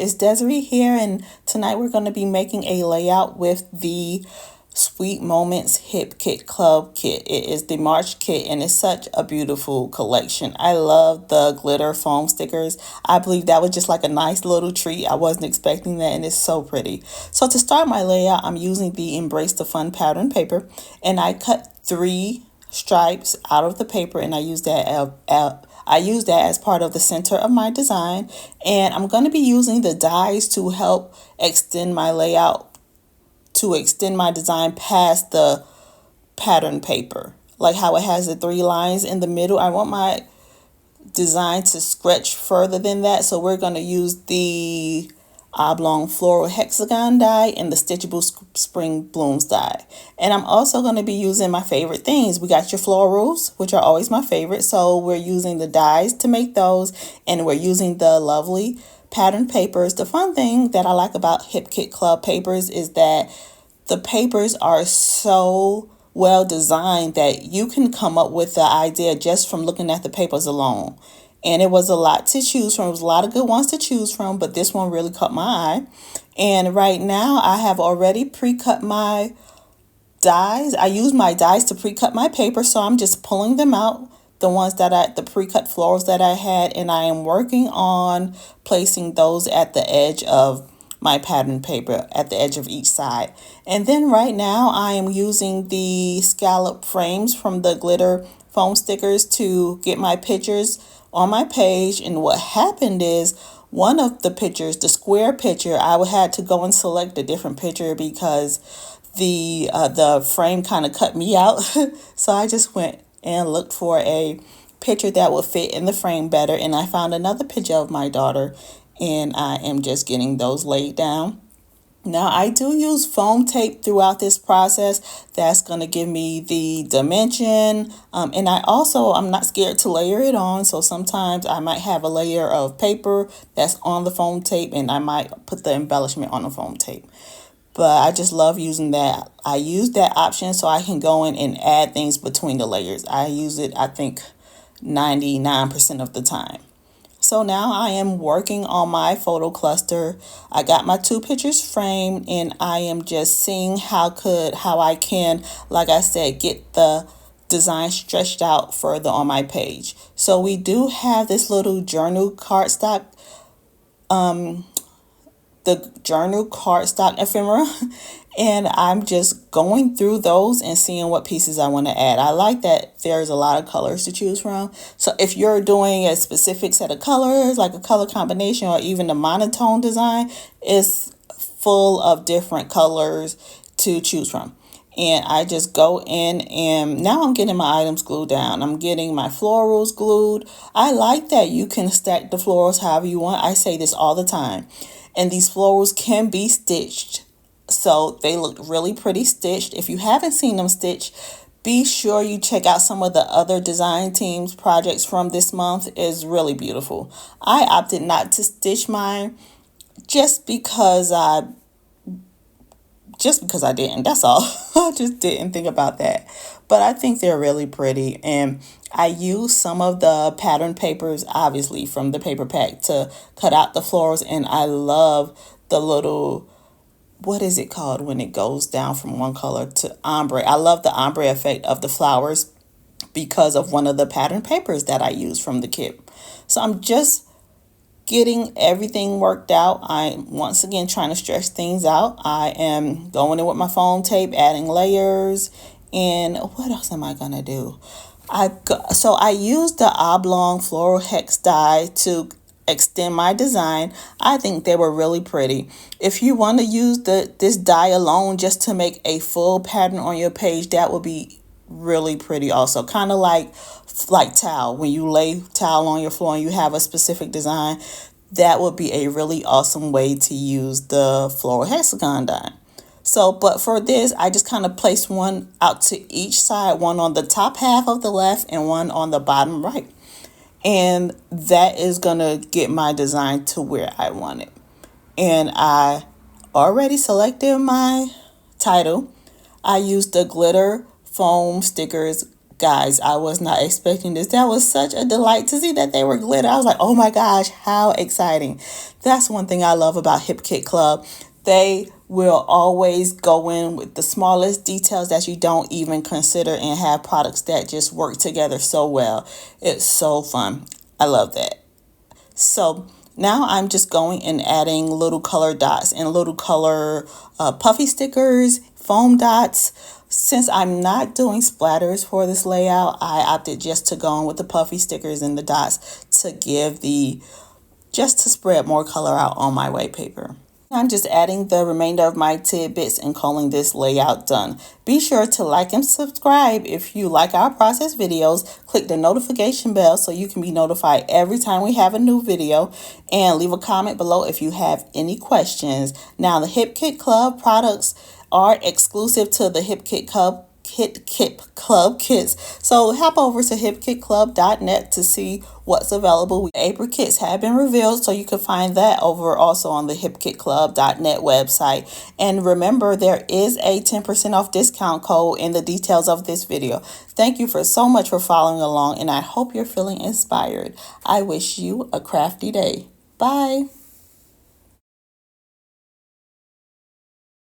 it's Desiree here, and tonight we're going to be making a layout with the Sweet Moments Hip Kit Club kit. It is the March kit, and it's such a beautiful collection. I love the glitter foam stickers. I believe that was just like a nice little treat. I wasn't expecting that, and it's so pretty. So to start my layout, I'm using the Embrace the Fun pattern paper, and I cut 3 stripes out of the paper, and I use that as part of the center of my design, and I'm going to be using the dies to help extend my layout, to extend my design past the pattern paper. Like how it has the 3 lines in the middle, I want my design to stretch further than that, so we're going to use the oblong floral hexagon die and the stitchable spring blooms die. And I'm also going to be using my favorite things. We got your florals, which are always my favorite, so we're using the dies to make those, and we're using the lovely pattern papers. The fun thing that I like about Hip Kit Club papers is that the papers are so well designed that you can come up with the idea just from looking at the papers alone. And it was a lot to choose from. It was a lot of good ones to choose from, but this one really caught my eye. And right now I have already pre-cut my dies. I use my dies to pre-cut my paper, so I'm just pulling them out, the pre-cut florals that I had, and I am working on placing those at the edge of my pattern paper, at the edge of each side. And then right now I am using the scallop frames from the glitter foam stickers to get my pictures on my page. And what happened is, one of the pictures, the square picture, I had to go and select a different picture because the frame kind of cut me out. So I just went and looked for a picture that would fit in the frame better, and I found another picture of my daughter, and I am just getting those laid down. Now, I do use foam tape throughout this process. That's going to give me the dimension. And I'm not scared to layer it on. So sometimes I might have a layer of paper that's on the foam tape, and I might put the embellishment on the foam tape. But I just love using that. I use that option so I can go in and add things between the layers. I use it, I think, 99% of the time. So now I am working on my photo cluster. I got my 2 pictures framed, and I am just seeing how I can, like I said, get the design stretched out further on my page. So we do have this little journal cardstock, the journal cardstock ephemera, and I'm just going through those and seeing what pieces I want to add. I like that there's a lot of colors to choose from. So if you're doing a specific set of colors, like a color combination or even a monotone design, it's full of different colors to choose from. And I just go in, and now I'm getting my items glued down. I'm getting my florals glued. I like that you can stack the florals however you want. I say this all the time. And these florals can be stitched, so they look really pretty stitched. If you haven't seen them stitched, be sure you check out some of the other design teams projects from this month. It's really beautiful. I opted not to stitch mine just because I didn't. That's all. I just didn't think about that. But I think they're really pretty, and I use some of the pattern papers, obviously, from the paper pack to cut out the florals, and I love the little, what is it called when it goes down from one color to ombre? I love the ombre effect of the flowers because of one of the pattern papers that I use from the kit. So I'm just getting everything worked out. I'm once again trying to stretch things out. I am going in with my foam tape, adding layers, and what else am I gonna do? So I used the oblong floral hex die to extend my design. I think they were really pretty. If you want to use this die alone just to make a full pattern on your page, that would be really pretty also. Kind of like towel. When you lay towel on your floor and you have a specific design, that would be a really awesome way to use the floral hexagon die. So, but for this, I just kind of placed one out to each side, one on the top half of the left and one on the bottom right. And that is going to get my design to where I want it. And I already selected my title. I used the glitter foam stickers Guys, I was not expecting this. That was such a delight to see that they were glitter. I was like, oh my gosh, how exciting. That's one thing I love about Hip Kit Club. They will always go in with the smallest details that you don't even consider and have products that just work together so well. It's so fun. I love that. So now I'm just going and adding little color dots and little color puffy stickers, foam dots. Since I'm not doing splatters for this layout, I opted just to go in with the puffy stickers and the dots to give just to spread more color out on my white paper. I'm just adding the remainder of my tidbits and calling this layout done. Be sure to like and subscribe if you like our process videos. Click the notification bell so you can be notified every time we have a new video. And leave a comment below if you have any questions. Now, the Hip Kit Club products are exclusive to the Hip Kit Club kits. So hop over to hipkitclub.net to see what's available. April kits have been revealed, so you can find that over also on the hipkitclub.net website. And remember, there is a 10% off discount code in the details of this video. Thank you for so much for following along, and I hope you're feeling inspired. I wish you a crafty day. Bye.